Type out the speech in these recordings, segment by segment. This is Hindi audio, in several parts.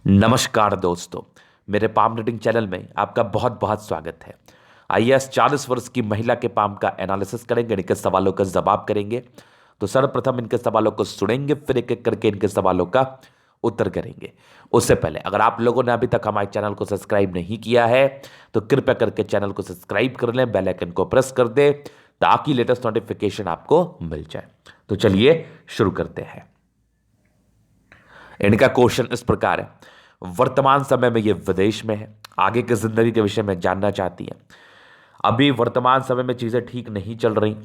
नमस्कार दोस्तों, मेरे पाम रीडिंग चैनल में आपका बहुत बहुत स्वागत है। आइए 40 वर्ष की महिला के पाम का एनालिसिस करेंगे, इनके सवालों का जवाब करेंगे। तो सर्वप्रथम इनके सवालों को सुनेंगे, फिर एक एक करके इनके सवालों का उत्तर करेंगे। उससे पहले अगर आप लोगों ने अभी तक हमारे चैनल को सब्सक्राइब नहीं किया है तो कृपया करके चैनल को सब्सक्राइब कर लें, बेल आइकन को प्रेस कर दें ताकि लेटेस्ट नोटिफिकेशन आपको मिल जाए। तो चलिए शुरू करते हैं। इनका क्वेश्चन इस प्रकार है, वर्तमान समय में ये विदेश में है, आगे की जिंदगी के विषय में जानना चाहती है। अभी वर्तमान समय में चीज़ें ठीक नहीं चल रही,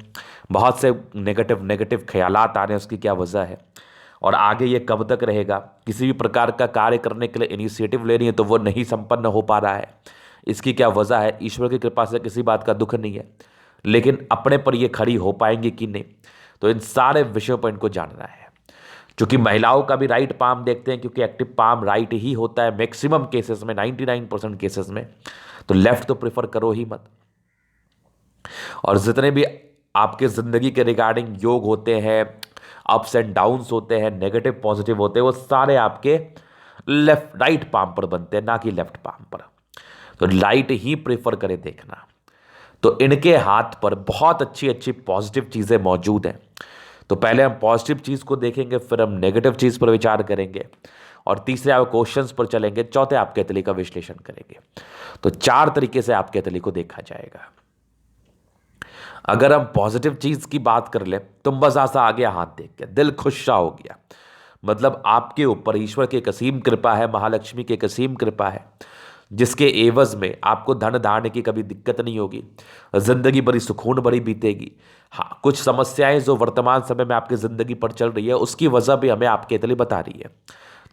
बहुत से नेगेटिव नेगेटिव ख्यालात आ रहे हैं, उसकी क्या वजह है और आगे ये कब तक रहेगा। किसी भी प्रकार का कार्य करने के लिए इनिशिएटिव ले रही है तो वो नहीं संपन्न हो पा रहा है, इसकी क्या वजह है। ईश्वर की कृपा से किसी बात का दुख नहीं है, लेकिन अपने पर ये खड़ी हो पाएंगी कि नहीं, तो इन सारे विषयों पर इनको जानना है। क्योंकि महिलाओं का भी राइट पाम देखते हैं, क्योंकि एक्टिव पाम राइट ही होता है मैक्सिमम केसेस में, 99% केसेस में, तो लेफ्ट तो प्रेफर करो ही मत। और जितने भी आपके जिंदगी के रिगार्डिंग योग होते हैं, अप्स एंड डाउन्स होते हैं, नेगेटिव पॉजिटिव होते हैं, वो सारे आपके लेफ्ट राइट पाम पर बनते हैं, ना कि लेफ्ट पाम पर। तो राइट ही प्रेफर करें देखना। तो इनके हाथ पर बहुत अच्छी अच्छी पॉजिटिव चीज़ें मौजूद हैं। तो पहले हम पॉजिटिव चीज़ को देखेंगे, फिर हम नेगेटिव चीज़ पर विचार करेंगे, और तीसरे आप क्वेश्चंस पर चलेंगे, चौथे आपके तली का विश्लेषण करेंगे। तो 4 तरीके से आपके तली को देखा जाएगा। अगर हम पॉजिटिव चीज़ की बात कर ले तो मज़ा सा आ गया, हाथ देख के दिल खुश सा हो गया। मतलब आपके ऊपर ईश्वर की एक असीम कृपा है, महालक्ष्मी की एक असीम कृपा है, जिसके एवज में आपको धन धान्य की कभी दिक्कत नहीं होगी, जिंदगी बड़ी सुकून बड़ी बीतेगी। हाँ, कुछ समस्याएं जो वर्तमान समय में आपकी जिंदगी पर चल रही है उसकी वजह भी हमें आपके लिए बता रही है,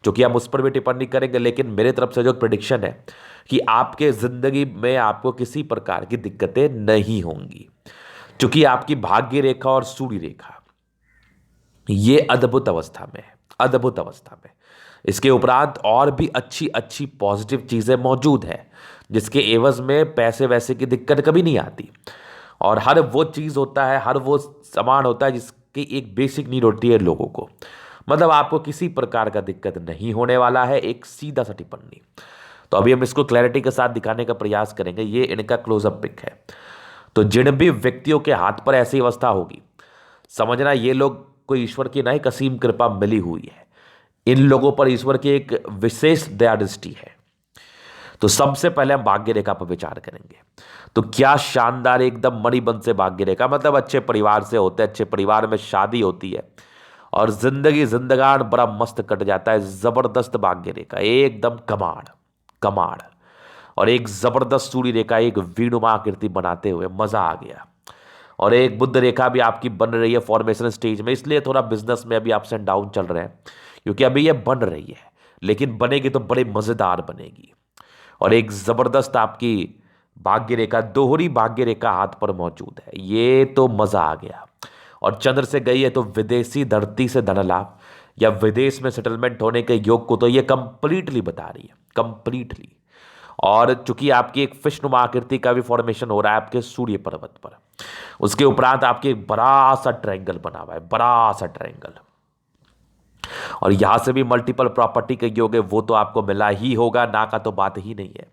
जो कि हम उस पर भी टिप्पणी करेंगे। लेकिन मेरे तरफ से जो प्रिडिक्शन है कि आपके जिंदगी में आपको किसी प्रकार की दिक्कतें नहीं होंगी, क्योंकि आपकी भाग्य रेखा और सूर्य रेखा ये अद्भुत अवस्था में है, अद्भुत अवस्था में। इसके उपरांत और भी अच्छी अच्छी पॉजिटिव चीज़ें मौजूद हैं, जिसके एवज में पैसे वैसे की दिक्कत कभी नहीं आती। और हर वो चीज़ होता है, हर वो सामान होता है जिसकी एक बेसिक नीड होती है लोगों को। मतलब आपको किसी प्रकार का दिक्कत नहीं होने वाला है, एक सीधा सा टिप्पणी। तो अभी हम इसको क्लैरिटी के साथ दिखाने का प्रयास करेंगे। ये इनका क्लोजअप पिक है। तो जिन भी व्यक्तियों के हाथ पर ऐसी अवस्था होगी, समझना ये लोग कोई ईश्वर की ना एक असीम कृपा मिली हुई है, इन लोगों पर ईश्वर की एक विशेष दया दृष्टि है। तो सबसे पहले हम भाग्य रेखा पर विचार करेंगे। तो क्या शानदार एकदम मणिबंध से भाग्य रेखा, मतलब अच्छे परिवार से होते हैं, अच्छे परिवार में शादी होती है और जिंदगी जिंदगान बड़ा मस्त कट जाता है। जबरदस्त भाग्य रेखा, एकदम कमाड़ कमाड़। और एक जबरदस्त सूर्य रेखा, एक वीणुमा आकृति बनाते हुए मजा आ गया। और एक बुद्ध रेखा भी आपकी बन रही है फॉर्मेशन स्टेज में, इसलिए थोड़ा बिजनेस में अभी अप्स एंड डाउन चल रहे हैं, क्योंकि अभी ये बन रही है, लेकिन बनेगी तो बड़े मज़ेदार बनेगी। और एक ज़बरदस्त आपकी भाग्य रेखा, दोहरी भाग्य रेखा हाथ पर मौजूद है, ये तो मज़ा आ गया। और चंद्र से गई है तो विदेशी धरती से धन लाभ या विदेश में सेटलमेंट होने के योग को तो ये कंप्लीटली बता रही है, कंप्लीटली। और चूंकि आपकी एक फिशनुमा आकृति का भी फॉर्मेशन हो रहा है आपके सूर्य पर्वत पर, उसके उपरांत आपके एक बड़ा सा ट्रायंगल बना हुआ है, बड़ा सा ट्रायंगल। और यहां से भी मल्टीपल प्रॉपर्टी के योग है, वो तो आपको मिला ही होगा, ना का तो बात ही नहीं है।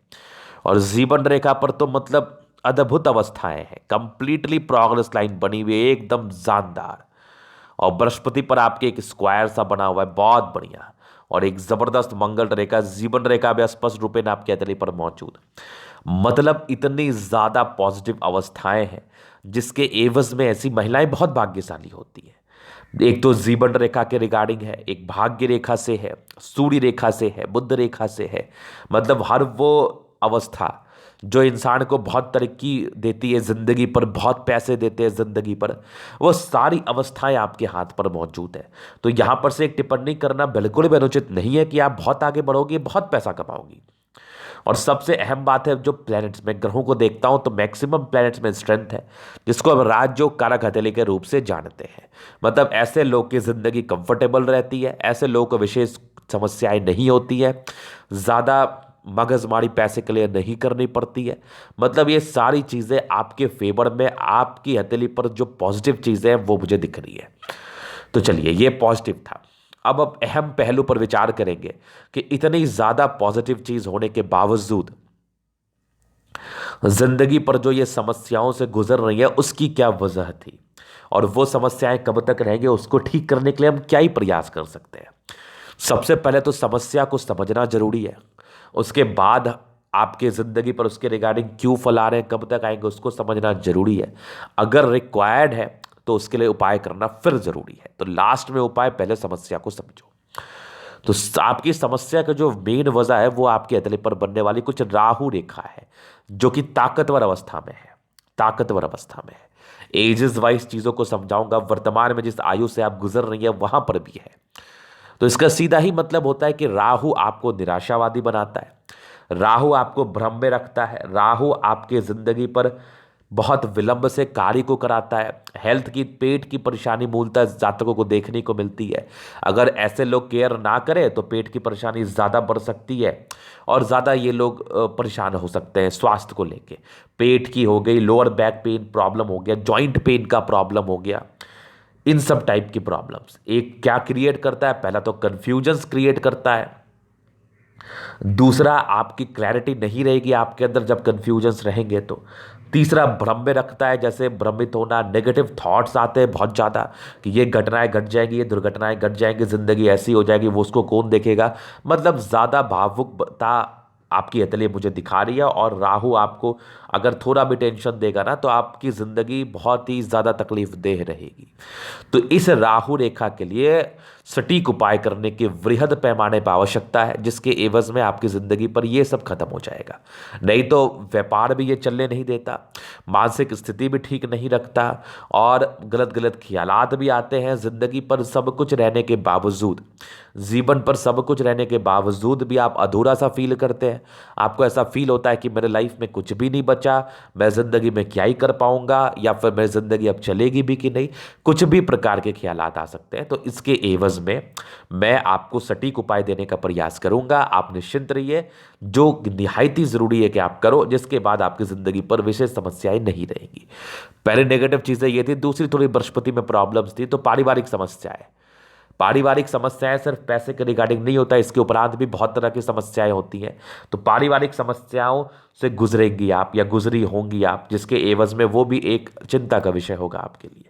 और जीवन रेखा पर तो मतलब अद्भुत अवस्थाएं हैं, कंप्लीटली प्रोग्रेस लाइन बनी हुई है, एकदम जानदार। और बृहस्पति पर आपके एक स्क्वायर सा बना हुआ है, बहुत बढ़िया। और एक जबरदस्त मंगल रेखा, जीवन रेखा भी स्पष्ट रूप में आपके अतली पर मौजूद। मतलब इतनी ज्यादा पॉजिटिव अवस्थाएं हैं, जिसके एवज में ऐसी महिलाएं बहुत भाग्यशाली होती हैं। एक तो जीवन रेखा के रिगार्डिंग है, एक भाग्य रेखा से है, सूर्य रेखा से है, बुध रेखा से है। मतलब हर वो अवस्था जो इंसान को बहुत तरक्की देती है जिंदगी पर, बहुत पैसे देते हैं जिंदगी पर, वो सारी अवस्थाएं आपके हाथ पर मौजूद है। तो यहां पर से एक टिप्पणी करना बिल्कुल भी अनुचित नहीं है कि आप बहुत आगे बढ़ोगे, बहुत पैसा कमाओगी। और सबसे अहम बात है, जो प्लैनेट्स में ग्रहों को देखता हूं तो मैक्सिमम प्लैनेट्स में स्ट्रेंथ है, जिसको अब राजयोग कारक हथेली के रूप से जानते हैं। मतलब ऐसे लोग की जिंदगी कंफर्टेबल रहती है, ऐसे लोगों को विशेष समस्याएं नहीं होती है, ज़्यादा मगजमारी पैसे के लिए नहीं करनी पड़ती है। मतलब ये सारी चीज़ें आपके फेवर में, आपकी हथेली पर जो पॉजिटिव चीज़ें हैं वो मुझे दिख रही है। तो चलिए, ये पॉजिटिव था। अब अहम पहलू पर विचार करेंगे कि इतनी ज्यादा पॉजिटिव चीज होने के बावजूद जिंदगी पर जो ये समस्याओं से गुजर रही है उसकी क्या वजह थी, और वो समस्याएं कब तक रहेंगे, उसको ठीक करने के लिए हम क्या ही प्रयास कर सकते हैं। सबसे पहले तो समस्या को समझना जरूरी है। उसके बाद आपके ज़िंदगी पर उसके रिगार्डिंग क्यों फल आ रहे हैं, कब तक आएंगे, उसको समझना जरूरी है। अगर रिक्वायर्ड है तो उसके लिए उपाय करना फिर जरूरी है। तो लास्ट में उपाय, पहले समस्या को समझो। तो आपकी समस्या का जो मेन वजह है वो आपके हथेली पर बनने वाली कुछ राहु रेखा है, जो कि ताकतवर अवस्था में है, ताकतवर अवस्था में है। एजेस वाइज चीज़ों को समझाऊंगा। वर्तमान में जिस आयु से आप गुजर रही है वहां पर भी है। तो इसका सीधा ही मतलब होता है कि राहु आपको निराशावादी बनाता है, राहु आपको भ्रम में रखता है, राहु आपके जिंदगी पर बहुत विलंब से कार्य को कराता है। हेल्थ की, पेट की परेशानी मूलतः जातकों को देखने को मिलती है। अगर ऐसे लोग केयर ना करें तो पेट की परेशानी ज़्यादा बढ़ सकती है और ज़्यादा ये लोग परेशान हो सकते हैं स्वास्थ्य को लेके। पेट की हो गई, लोअर बैक पेन प्रॉब्लम हो गया, जॉइंट पेन का प्रॉब्लम हो गया, इन सब टाइप की प्रॉब्लम्स एक क्या क्रिएट करता है, पहला तो कंफ्यूजन्स क्रिएट करता है। दूसरा, आपकी क्लैरिटी नहीं रहेगी आपके अंदर जब कंफ्यूजन्स रहेंगे तो। तीसरा, भ्रम में रखता है, जैसे भ्रमित होना, नेगेटिव थॉट्स आते हैं बहुत ज़्यादा कि ये घटनाएं घट जाएंगी, ये दुर्घटनाएं घट जाएंगी, ज़िंदगी ऐसी हो जाएगी, वो उसको कौन देखेगा। मतलब ज़्यादा भावुकता आपकी हथेली मुझे दिखा रही है। और राहु आपको अगर थोड़ा भी टेंशन देगा ना तो आपकी ज़िंदगी बहुत ही ज़्यादा तकलीफ देह रहेगी। तो इस राहु रेखा के लिए सटीक उपाय करने की वृहद पैमाने पर आवश्यकता है, जिसके एवज में आपकी ज़िंदगी पर यह सब खत्म हो जाएगा। नहीं तो व्यापार भी ये चलने नहीं देता, मानसिक स्थिति भी ठीक नहीं रखता, और गलत गलत ख्यालात भी आते हैं। ज़िंदगी पर सब कुछ रहने के बावजूद, जीवन पर सब कुछ रहने के बावजूद भी आप अधूरा सा फील करते हैं। आपको ऐसा फील होता है कि मेरे लाइफ में कुछ भी नहीं बचा, मैं ज़िंदगी में क्या ही कर पाऊंगा, या फिर मेरी ज़िंदगी अब चलेगी भी कि नहीं। कुछ भी प्रकार के ख्यालात आ सकते हैं। तो इसके एवज में मैं आपको सटीक उपाय देने का प्रयास करूंगा। आप निश्चिंत रहिए, जो निहायत ही ज़रूरी है कि आप करो, जिसके बाद आपकी ज़िंदगी पर विशेष समस्याएं नहीं रहेंगी। पहले नेगेटिव चीज़ें ये थी। दूसरी, थोड़ी बृहस्पति में प्रॉब्लम्स थी, तो पारिवारिक समस्याएं। पारिवारिक समस्याएं सिर्फ पैसे के रिगार्डिंग नहीं होता, इसके उपरांत भी बहुत तरह की समस्याएं होती हैं। तो पारिवारिक समस्याओं से गुजरेंगी आप या गुजरी होंगी आप, जिसके एवज में वो भी एक चिंता का विषय होगा आपके लिए,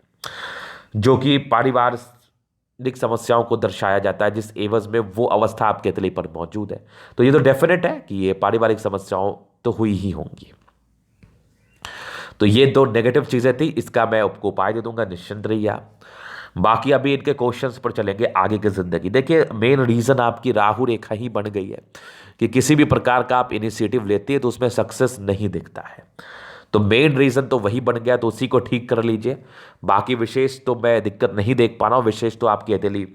जो कि पारिवारिक समस्याओं को दर्शाया जाता है, जिस एवज में वो अवस्था आपके हथेली पर मौजूद है। तो ये तो डेफिनेट है कि ये पारिवारिक समस्याओं तो हुई ही होंगी। तो ये दो नेगेटिव चीज़ें थी, इसका मैं आपको उपाय दे दूंगा, निश्चिंत रहिए आप। बाकी अभी इनके क्वेश्चंस पर चलेंगे आगे की जिंदगी। देखिए, मेन रीज़न आपकी राहु रेखा ही बन गई है कि किसी भी प्रकार का आप इनिशिएटिव लेते हैं तो उसमें सक्सेस नहीं दिखता है। तो मेन रीज़न तो वही बन गया, तो उसी को ठीक कर लीजिए। बाकी विशेष तो मैं दिक्कत नहीं देख पा रहा हूँ। विशेष तो आपकी हथेली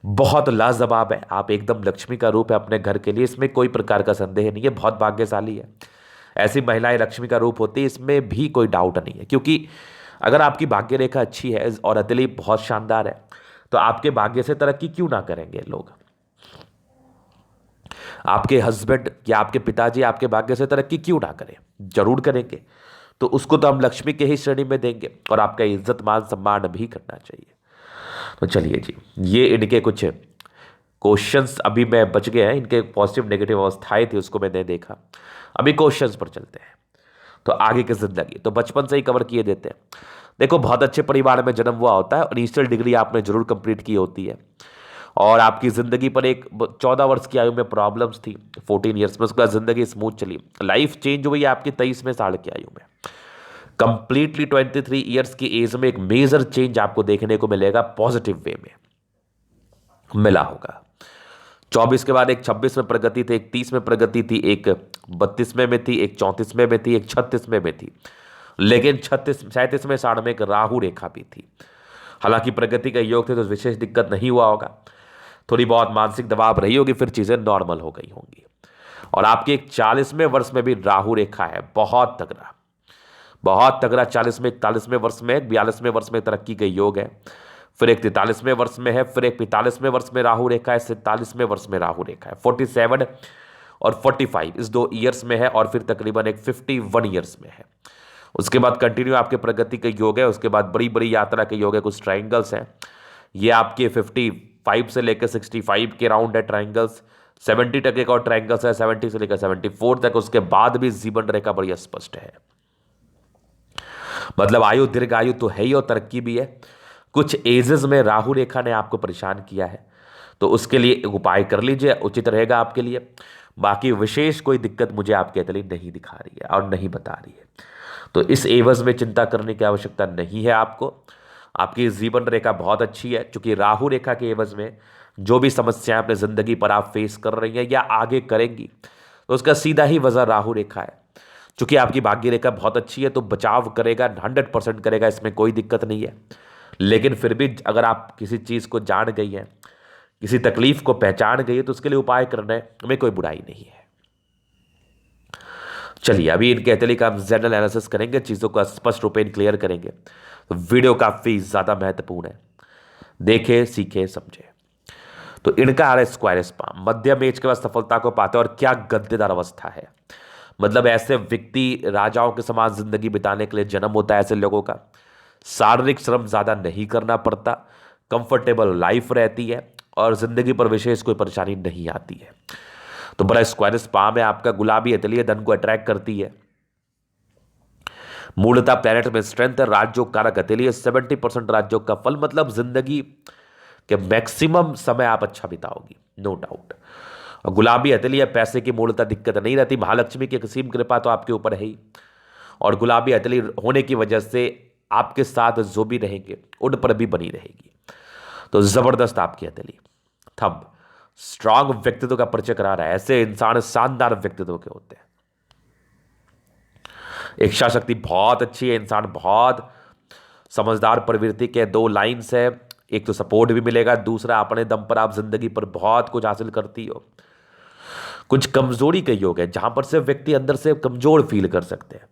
बहुत लाजवाब है, आप एकदम लक्ष्मी का रूप है अपने घर के लिए, इसमें कोई प्रकार का संदेह नहीं है। बहुत भाग्यशाली है, ऐसी महिलाएं लक्ष्मी का रूप होती है, इसमें भी कोई डाउट नहीं है। क्योंकि अगर आपकी भाग्य रेखा अच्छी है और हथेली बहुत शानदार है तो आपके भाग्य से तरक्की क्यों ना करेंगे लोग। आपके हस्बैंड या आपके पिताजी आपके भाग्य से तरक्की क्यों ना करें, जरूर करेंगे। तो उसको तो हम लक्ष्मी के ही श्रेणी में देंगे और आपका इज्जत मान सम्मान भी करना चाहिए। तो चलिए जी, ये इनके कुछ क्वेश्चंस अभी मैं बच गए हैं, इनके पॉजिटिव नेगेटिव अवस्थाएं थी उसको मैंने देखा। अभी क्वेश्चंस पर चलते हैं। तो आगे की जिंदगी तो बचपन से ही कवर किए देते हैं। देखो, बहुत अच्छे परिवार में जन्म हुआ होता है और इनिशियल डिग्री आपने जरूर कंप्लीट की होती है, और आपकी ज़िंदगी पर एक 14 वर्ष की आयु में प्रॉब्लम्स थी, 14 ईयर्स में, उसके बाद ज़िंदगी स्मूथ चली। लाइफ चेंज हुई आपकी 23वें साल की आयु में। कंप्लीटली 23 ईयर्स की एज में एक मेजर चेंज आपको देखने को मिलेगा, पॉजिटिव वे में मिला होगा। 24 के बाद एक 26 में प्रगति थी, एक 30 में प्रगति थी, एक 32वें में थी, एक 34वें में थी, एक 36वें में थी। लेकिन 37वें साल में एक राहु रेखा भी थी। हालांकि प्रगति का योग थे तो विशेष दिक्कत नहीं हुआ होगा, थोड़ी बहुत मानसिक दबाव रही होगी, फिर चीज़ें नॉर्मल हो गई होंगी। और आपके एक 40वें वर्ष में भी राहु रेखा है, बहुत तगड़ा, बहुत तगड़ा। 40वें 41वें वर्ष में, 42वें वर्ष में तरक्की का योग है, फिर एक 43वें वर्ष में है, फिर एक 45वें वर्ष में राहु रेखा है, 47वें वर्ष में राहु रेखा है, 47 और 45 इस 2 ईयर्स में है, और फिर तकरीबन एक 51 ईयर्स में है। उसके बाद कंटिन्यू आपके प्रगति के योग है, उसके बाद बड़ी बड़ी यात्रा के योग है, कुछ ट्राइंगल्स हैं। ये आपके 55 से लेकर 65 के राउंड है ट्राइंगल्स, 70 टके का और ट्राइंगल्स है 70 से लेकर 74 तक। उसके बाद भी जीवन रेखा बड़ी स्पष्ट है, मतलब आयु दीर्घायु तो है ही और तरक्की भी है। कुछ एजेस में राहु रेखा ने आपको परेशान किया है, तो उसके लिए एक उपाय कर लीजिए, उचित रहेगा आपके लिए। बाकी विशेष कोई दिक्कत मुझे आपके लिए नहीं दिखा रही है और नहीं बता रही है, तो इस एवज में चिंता करने की आवश्यकता नहीं है आपको। आपकी जीवन रेखा बहुत अच्छी है, क्योंकि राहु रेखा के एवज में जो भी समस्याएं अपने जिंदगी पर आप फेस कर रही हैं या आगे करेंगी, तो उसका सीधा ही वजह राहु रेखा है। चूंकि आपकी भाग्य रेखा बहुत अच्छी है, तो बचाव करेगा, 100% करेगा, इसमें कोई दिक्कत नहीं है। लेकिन फिर भी अगर आप किसी चीज़ को जान गई हैं, किसी तकलीफ को पहचान गई है, तो उसके लिए उपाय करने में कोई बुराई नहीं है। चलिए अभी इनके एथेली का हम जनरल एनालिसिस करेंगे, चीज़ों को स्पष्ट रूप में क्लियर करेंगे। तो वीडियो काफ़ी ज़्यादा महत्वपूर्ण है, देखे सीखे समझे। तो इनका आ रहा है स्क्वायर स्पाम, मध्यम एज के बाद सफलता को पाते हैं, और क्या गद्देदार अवस्था है। मतलब ऐसे व्यक्ति राजाओं के समान जिंदगी बिताने के लिए जन्म होता है ऐसे लोगों का। शारीरिक श्रम ज़्यादा नहीं करना पड़ता, कंफर्टेबल लाइफ रहती है और जिंदगी पर विशेष कोई परेशानी नहीं आती है। तो बड़ा स्क्वायर स्पाम है आपका। गुलाबी अतलिय धन को अट्रैक्ट करती है। मूलतः प्लेनेट में स्ट्रेंथ है। राज्यों कारक अतलिय 70% राज्यों का फल, मतलब जिंदगी के मैक्सिमम समय आप अच्छा बिताओगी, नो डाउट। और गुलाबी अतलिय पैसे की मूलतः दिक्कत नहीं रहती, महालक्ष्मी की असीम कृपा तो आपके ऊपर है ही। और गुलाबी अतली होने की वजह से आपके साथ जो भी रहेंगे उन पर भी बनी रहेगी। तो जबरदस्त आपकी अतली। थंब स्ट्रांग व्यक्तित्व का परिचय करा रहा है। ऐसे इंसान शानदार व्यक्तित्व के होते हैं। इच्छा शक्ति बहुत अच्छी है, इंसान बहुत समझदार प्रवृत्ति के। 2 लाइन्स है, एक तो सपोर्ट भी मिलेगा, दूसरा अपने दम पर आप जिंदगी पर बहुत कुछ हासिल करती हो। कुछ कमजोरी के योग है, जहां पर से व्यक्ति अंदर से कमजोर फील कर सकते हैं।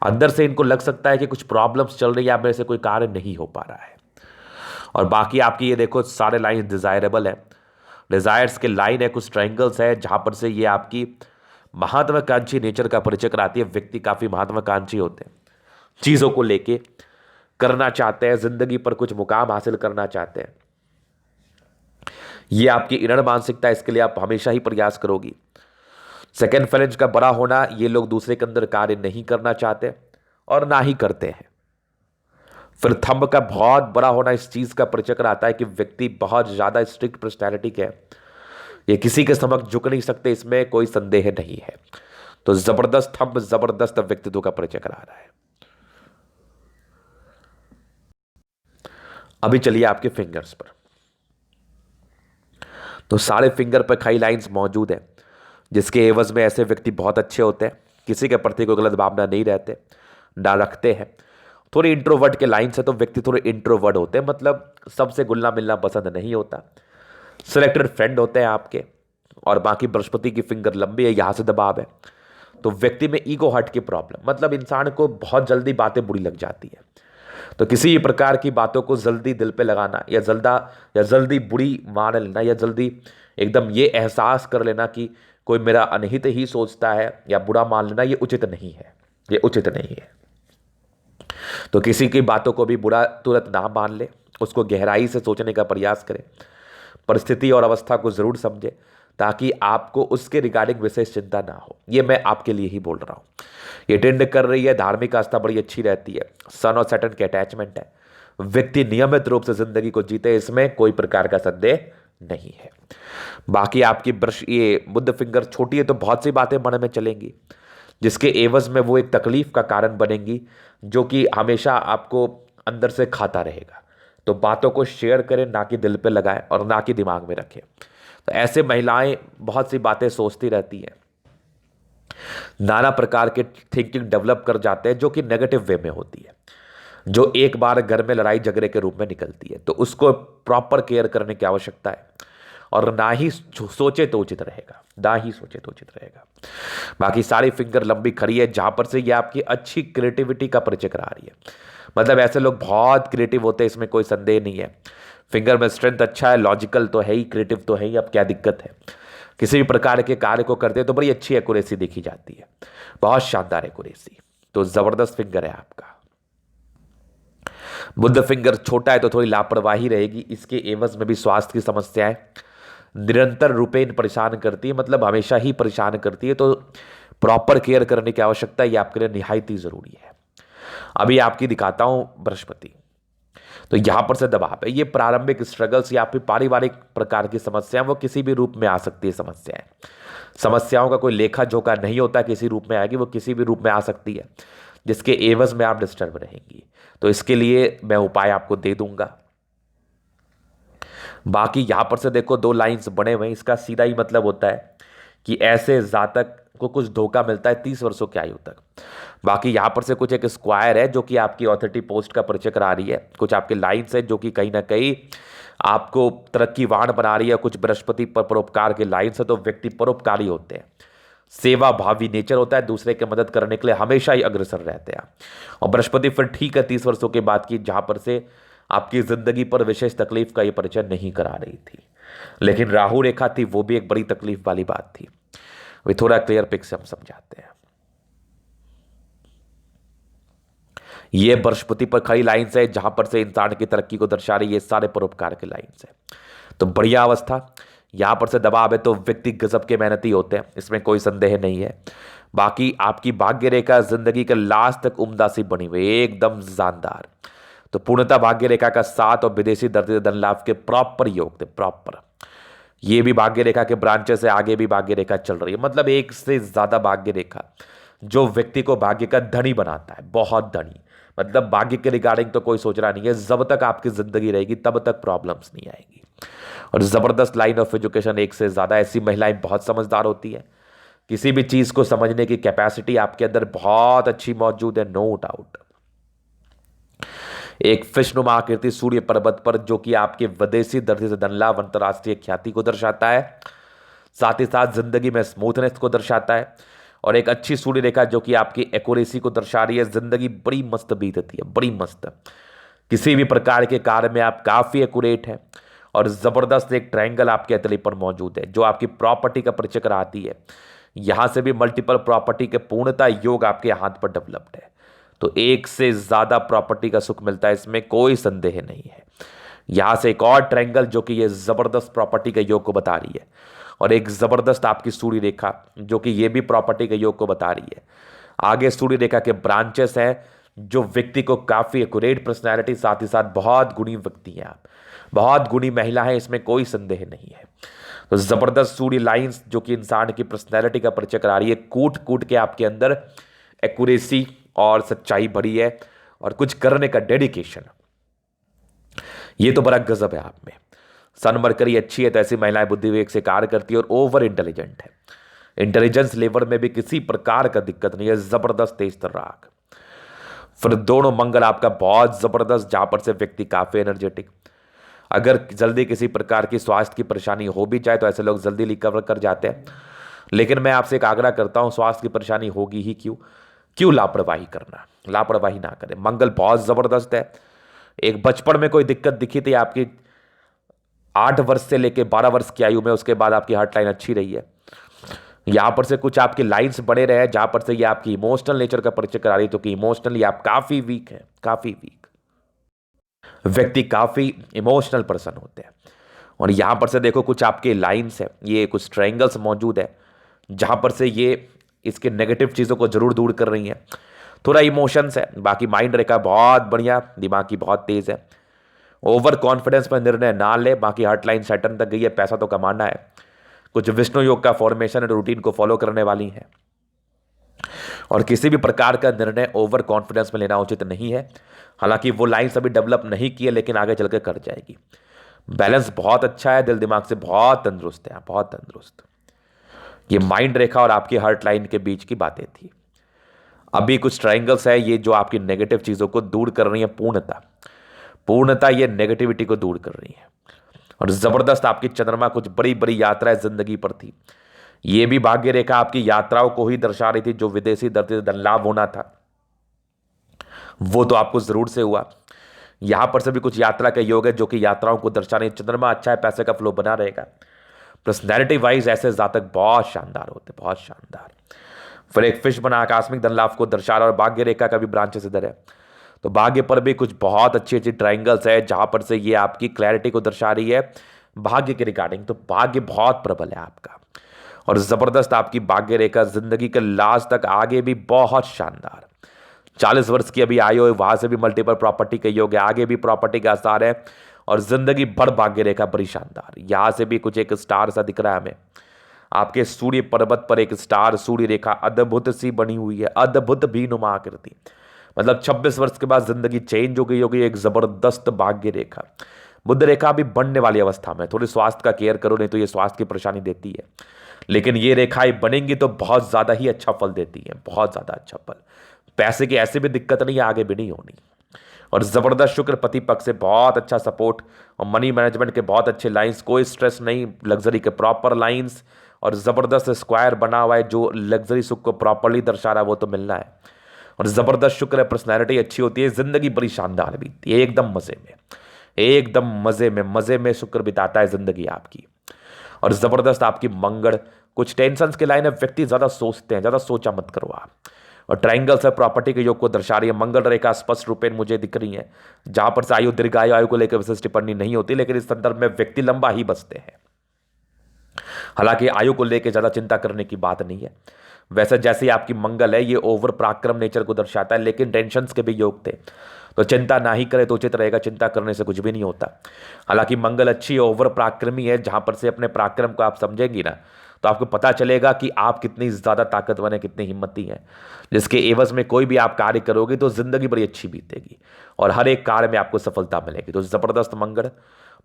अंदर से इनको लग सकता है कि कुछ प्रॉब्लम्स चल रही है, मेरे से कोई कार्य नहीं हो पा रहा है। और बाकी आपकी ये देखो सारे लाइन डिजायरेबल है, डिजायर्स के लाइन है, कुछ ट्रायंगल्स है, जहां पर से ये आपकी महत्वाकांक्षी नेचर का परिचय कराती है। व्यक्ति काफी महत्वाकांक्षी होते हैं, चीजों को लेके करना चाहते हैं, जिंदगी पर कुछ मुकाम हासिल करना चाहते हैं। ये आपकी इनर मानसिकता, इसके लिए आप हमेशा ही प्रयास करोगी। सेकेंड फेरेंज का बड़ा होना, ये लोग दूसरे के अंदर कार्य नहीं करना चाहते और ना ही करते हैं। फिर थंब का बहुत बड़ा होना इस चीज का परिचय कराता है कि व्यक्ति बहुत ज्यादा स्ट्रिक्ट पर्सनैलिटी के है, ये किसी के समक्ष झुक नहीं सकते, इसमें कोई संदेह नहीं है। तो जबरदस्त थंब, जबरदस्त व्यक्तित्व का परिचय करा रहा है। अभी चलिए आपके फिंगर्स पर। तो सारे फिंगर पर खाई लाइंस मौजूद है, जिसके एवज में ऐसे व्यक्ति बहुत अच्छे होते हैं, किसी के प्रति कोई गलत भावना नहीं रहते, ना रखते हैं। थोड़ी इंट्रोवर्ट के लाइंस है, तो व्यक्ति थोड़े इंट्रोवर्ट होते हैं, मतलब सबसे घुलना मिलना पसंद नहीं होता। सिलेक्टेड फ्रेंड होते हैं आपके। और बाकी बृहस्पति की फिंगर लंबी है, यहां से दबाव है, तो व्यक्ति में ईगो हर्ट की प्रॉब्लम, मतलब इंसान को बहुत जल्दी बातें बुरी लग जाती है। तो किसी भी प्रकार की बातों को जल्दी दिल पे लगाना या जल्दी बुरी मान लेना, या जल्दी एकदम ये एहसास कर लेना कि कोई मेरा अनहित ही सोचता है या बुरा मान लेना, ये उचित नहीं है, ये उचित नहीं है। तो किसी की बातों को भी बुरा तुरंत ना मान ले, उसको गहराई से सोचने का प्रयास करें, परिस्थिति और अवस्था को जरूर समझे, ताकि आपको उसके रिगार्डिंग विशेष चिंता ना हो। ये मैं आपके लिए ही बोल रहा हूँ। ये टेंड कर रही है, धार्मिक आस्था बड़ी अच्छी रहती है, सन और सैटर्न के अटैचमेंट है, व्यक्ति नियमित रूप से जिंदगी को जीते, इसमें कोई प्रकार का संदेह नहीं है। बाकी आपकी ब्रश ये बुध फिंगर छोटी है, तो बहुत सी बातें मन में चलेंगी, जिसके एवज में वो एक तकलीफ का कारण बनेंगी, जो कि हमेशा आपको अंदर से खाता रहेगा। तो बातों को शेयर करें, ना कि दिल पे लगाएं और ना कि दिमाग में रखें। तो ऐसे महिलाएं बहुत सी बातें सोचती रहती हैं, नाना प्रकार के थिंकिंग डेवलप कर जाते हैं, जो कि नेगेटिव वे में होती है, जो एक बार घर में लड़ाई झगड़े के रूप में निकलती है। तो उसको प्रॉपर केयर करने की आवश्यकता है, और ना ही सोचे तो उचित रहेगा, ना ही सोचे तो उचित रहेगा। बाकी सारी फिंगर लंबी खड़ी है, जहां पर से ये आपकी अच्छी क्रिएटिविटी का परिचय करा रही है। मतलब ऐसे लोग बहुत क्रिएटिव होते हैं, इसमें कोई संदेह नहीं है। फिंगर में स्ट्रेंथ अच्छा है, लॉजिकल तो है ही, क्रिएटिव तो है ही, अब क्या दिक्कत है। किसी भी प्रकार के कार्य को करते हैं तो बड़ी अच्छी एक्यूरेसी देखी जाती है, बहुत शानदार एक्यूरेसी। तो जबरदस्त फिंगर है आपका। बुध फिंगर छोटा है तो थोड़ी लापरवाही रहेगी। इसके एवज में भी स्वास्थ्य की समस्याएं निरंतर रूपेण परेशान करती है, मतलब हमेशा ही परेशान करती है। तो प्रॉपर केयर करने की आवश्यकता ये आपके लिए निहायत ही जरूरी है। अभी आपकी दिखाता हूं बृहस्पति। तो यहां पर से दबाव है, ये प्रारंभिक स्ट्रगल्स या फिर पारिवारिक प्रकार की समस्याएं वो किसी भी रूप में आ सकती है। समस्याओं का कोई लेखा जोखा नहीं होता, किसी रूप में आएगी, वो किसी भी रूप में आ सकती है जिसके एवज में आप डिस्टर्ब रहेंगी। तो इसके लिए मैं उपाय आपको दे दूंगा। बाकी यहां पर से देखो 2 लाइंस बने हुए हैं, इसका सीधा ही मतलब होता है कि ऐसे जातक को कुछ धोखा मिलता है 30 वर्षों की आयु तक। बाकी यहां पर से कुछ एक स्क्वायर है जो कि आपकी ऑथोरिटी पोस्ट का परिचय करा रही है। कुछ आपके लाइंस है जो कि कहीं ना कहीं आपको तरक्कीवान बना रही है। कुछ बृहस्पति पर परोपकार के लाइंस है, तो व्यक्ति परोपकारी होते हैं, सेवा भावी नेचर होता है, दूसरे की मदद करने के लिए हमेशा ही अग्रसर रहते हैं। और बृहस्पति फिर ठीक है 30 वर्षों के बाद की, जहां पर से आपकी जिंदगी पर विशेष तकलीफ का ये परिचय नहीं करा रही थी। लेकिन राहु रेखा थी, वो भी एक बड़ी तकलीफ वाली बात थी। वे थोड़ा क्लियर पिक से हम समझाते हैं। ये बृहस्पति पर खड़ी लाइंस है जहां पर से इंसान की तरक्की को दर्शा रही है, ये सारे परोपकार के लाइंस है। तो बढ़िया अवस्था। यहां पर से दबाव है तो व्यक्ति गजब के मेहनती होते हैं, इसमें कोई संदेह नहीं है। बाकी आपकी भाग्य रेखा जिंदगी के लास्ट तक उम्दा सी बनी हुई, एकदम जानदार। तो पूर्णतः भाग्य रेखा का 7 और विदेशी दर्जे धन लाभ के प्रॉपर योग थे, प्रॉपर। ये भी भाग्य रेखा के ब्रांचेस से आगे भी भाग्य रेखा चल रही है, मतलब एक से ज्यादा भाग्य रेखा जो व्यक्ति को भाग्य का धनी बनाता है, बहुत धनी। मतलब भाग्य के रिगार्डिंग तो कोई सोच रहा नहीं है, जब तक आपकी जिंदगी रहेगी तब तक प्रॉब्लम्स नहीं आएगी। और जबरदस्त लाइन ऑफ एजुकेशन, एक से ज्यादा। ऐसी महिलाएं बहुत समझदार होती है, किसी भी चीज को समझने की कैपेसिटी आपके अंदर बहुत अच्छी मौजूद है, नो डाउट। एक फिशनुमा आकृति सूर्य पर्वत पर जो कि आपके विदेशी दर्जे से धन लाभ, अंतरराष्ट्रीय ख्याति को दर्शाता है, साथ ही साथ जिंदगी में स्मूथनेस को दर्शाता है। और एक अच्छी सूर्य रेखा जो कि आपकी एक्यूरेसी को दर्शा रही है, जिंदगी बड़ी मस्त बीतती है, बड़ी मस्त। किसी भी प्रकार के कार्य में आप काफी एक्यूरेट हैं। और जबरदस्त एक ट्रायंगल आपके हथेली पर मौजूद है जो आपकी प्रॉपर्टी का परिचय कराती है। यहां से भी मल्टीपल प्रॉपर्टी के पूर्णता योग आपके हाथ पर डेवलप्ड है। तो एक से ज्यादा प्रॉपर्टी का सुख मिलता है, इसमें कोई संदेह नहीं है। यहां से एक और ट्रायंगल जो कि ये जबरदस्त प्रॉपर्टी के योग को बता रही है, और एक जबरदस्त आपकी सूर्य रेखा जो कि ये भी प्रॉपर्टी के योग को बता रही है। आगे सूर्य रेखा के ब्रांचेस हैं जो व्यक्ति को काफी एक्यूरेट पर्सनैलिटी, साथ ही साथ बहुत गुणी व्यक्ति हैं आप, बहुत गुणी महिला है, इसमें कोई संदेह नहीं है। तो जबरदस्त सूर्य लाइंस जो कि इंसान की पर्सनैलिटी का परिचय करा रही है, कूट कूट के आपके अंदर एक्यूरेसी और सच्चाई भरी है, और कुछ करने का डेडिकेशन, ये तो बड़ा गजब है आप में। सन मरकरी अच्छी है तो ऐसी महिलाएं बुद्धि विवेक से कार्य करती है और ओवर इंटेलिजेंट है। इंटेलिजेंस लेवल में भी किसी प्रकार का दिक्कत नहीं है, जबरदस्त तेज तर्राक। फिर दोनों मंगल आपका बहुत जबरदस्त, जहां पर से व्यक्ति काफी एनर्जेटिक। अगर जल्दी किसी प्रकार की स्वास्थ्य की परेशानी हो भी जाए तो ऐसे लोग जल्दी रिकवर कर जाते हैं। लेकिन मैं आपसे एक आग्रह करता हूं, स्वास्थ्य की परेशानी होगी ही क्यों लापरवाही करना, लापरवाही ना करें। मंगल बहुत जबरदस्त है। एक बचपन में कोई दिक्कत दिखी थी आपकी 8 वर्ष से लेकर 12 वर्ष की आयु में, उसके बाद आपकी हार्ट लाइन अच्छी रही है। यहां पर से कुछ आपके लाइंस बने रहे जहां पर से ये आपकी इमोशनल नेचर का परिचय करा रही है, तो कि इमोशनली आप काफी वीक है, काफी वीक व्यक्ति, काफी इमोशनल पर्सन होते हैं। और यहां पर से देखो कुछ आपके लाइंस है, ये कुछ ट्रायंगल्स मौजूद है जहां पर से ये इसके नेगेटिव चीजों को जरूर दूर कर रही हैं। थोड़ा इमोशंस है, बाकी माइंड रेखा बहुत बढ़िया, दिमाग की बहुत तेज है। ओवर कॉन्फिडेंस में निर्णय ना ले। बाकी हार्ट लाइन सैटर्न तक गई है, पैसा तो कमाना है। कुछ विष्णु योग का फॉर्मेशन और रूटीन को फॉलो करने वाली है। और किसी भी प्रकार का निर्णय ओवर कॉन्फिडेंस में लेना उचित नहीं है। हालांकि वो लाइन्स अभी डेवलप नहीं की है, लेकिन आगे चलकर कर जाएगी। बैलेंस बहुत अच्छा है, दिल दिमाग से बहुत तंदुरुस्त है, बहुत तंदुरुस्त। ये माइंड रेखा और आपकी हार्ट लाइन के बीच की बातें थी। अभी कुछ ट्रायंगल्स है ये जो आपकी नेगेटिव चीजों को दूर कर रही है, पूर्णता ये नेगेटिविटी को दूर कर रही है। और जबरदस्त आपकी चंद्रमा कुछ बड़ी बड़ी यात्राएं जिंदगी पर थी। ये भी भाग्य रेखा आपकी यात्राओं को ही दर्शा रही थी। जो विदेशी दर्जे धन लाभ होना था वो तो आपको जरूर से हुआ। यहां पर से भी कुछ यात्रा का योग है जो कि यात्राओं को दर्शा रही है। चंद्रमा अच्छा है, पैसे का फ्लो बना रहेगा। पर्सनैलिटी वाइज ऐसे जातक बहुत शानदार होते, बहुत शानदार। फिर एक फिश बना आकस्मिक धन लाभ को दर्शा रहा है, और भाग्य रेखा का भी ब्रांचेस इधर है। तो भाग्य पर भी कुछ बहुत अच्छी अच्छी ट्राइंगल्स है जहां पर से ये आपकी क्लैरिटी को दर्शा रही है भाग्य के रिगार्डिंग। तो भाग्य बहुत प्रबल है आपका, और जबरदस्त आपकी भाग्य रेखा जिंदगी के लास्ट तक आगे भी बहुत शानदार। 40 वर्ष की अभी आयु है, वहां से भी मल्टीपल प्रॉपर्टी कही होगी, आगे भी प्रॉपर्टी का आसार है, और जिंदगी भर भाग्य रेखा बड़ी शानदार। यहां से भी कुछ एक स्टार सा दिख रहा है हमें, आपके सूर्य पर्वत पर एक स्टार सूर्य रेखा अद्भुत सी बनी हुई है, अद्भुत भी नुमा आकृति। मतलब 26 वर्ष के बाद जिंदगी चेंज हो गई होगी, एक जबरदस्त भाग्य रेखा। बुध रेखा भी बढ़ने वाली अवस्था में, थोड़ी स्वास्थ्य का केयर करो, नहीं तो ये स्वास्थ्य की परेशानी देती है, लेकिन ये रेखाएं बनेंगी तो बहुत ज्यादा ही अच्छा फल देती है, बहुत ज्यादा अच्छा फल। पैसे की ऐसे भी दिक्कत नहीं है, आगे भी नहीं होनी। और जबरदस्त शुक्र पति पक्ष से बहुत अच्छा सपोर्ट, और मनी मैनेजमेंट के बहुत अच्छे लाइंस, कोई स्ट्रेस नहीं, लग्जरी के प्रॉपर लाइंस, और जबरदस्त स्क्वायर बना हुआ है जो लग्जरी सुख को प्रॉपरली दर्शा रहा है, वो तो मिलना है। और जबरदस्त शुक्र है, पर्सनैलिटी अच्छी होती है, जिंदगी बड़ी शानदार बीतती है, एकदम मजे में, एकदम मजे में शुक्र बिताता है जिंदगी आपकी। और जबरदस्त आपकी मंगल, कुछ टेंशन के लाइन है, व्यक्ति ज्यादा सोचते हैं, ज्यादा सोचा मत करो आप। और ट्राइंगल से प्रॉपर्टी के योग को दर्शा रही है, मंगल रेखा स्पष्ट रूप में मुझे दिख रही है, जहां पर से आयु दीर्घायु आयु को लेकर विशेष टिप्पणी नहीं होती, लेकिन इस संदर्भ में व्यक्ति लंबा ही बचते हैं। हालांकि आयु को लेकर ज्यादा चिंता करने की बात नहीं है। वैसे जैसे ही आपकी मंगल है, ये ओवर पराक्रम नेचर को दर्शाता है, लेकिन टेंशन्स के भी योग थे, तो चिंता ना ही करे तो उचित रहेगा, चिंता करने से कुछ भी नहीं होता। हालांकि मंगल अच्छी ओवर पराक्रमी है, जहां पर से अपने पराक्रम को आप समझेंगी ना, तो आपको पता चलेगा कि आप कितनी ज्यादा ताकतवर हैं, कितनी हिम्मती हैं, जिसके एवज में कोई भी आप कार्य करोगे तो जिंदगी बड़ी अच्छी बीतेगी, और हर एक कार्य में आपको सफलता मिलेगी। तो जबरदस्त मंगल।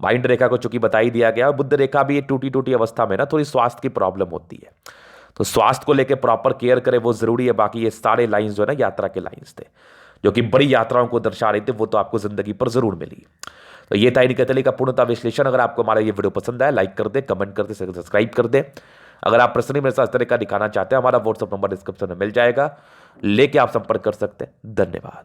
माइंड रेखा को चूंकि बता ही दिया गया, बुद्ध रेखा भी टूटी टूटी अवस्था में ना थोड़ी स्वास्थ्य की प्रॉब्लम होती है, तो स्वास्थ्य को लेकर प्रॉपर केयर करें, वो जरूरी है। बाकी ये सारे लाइंस जो है ना यात्रा के लाइंस थे, जो कि बड़ी यात्राओं को दर्शा रहे थे, वो तो आपको जिंदगी पर जरूर मिली। तो ये था इनके तले का पूर्णता विश्लेषण। अगर आपको हमारा ये वीडियो पसंद आया, लाइक कर दे, कमेंट कर दे, सब्सक्राइब कर दे। अगर आप पर्सनली मेरे साथ इस तरह का दिखाना चाहते हैं, हमारा व्हाट्सएप नंबर डिस्क्रिप्शन में मिल जाएगा, लेके आप संपर्क कर सकते हैं। धन्यवाद।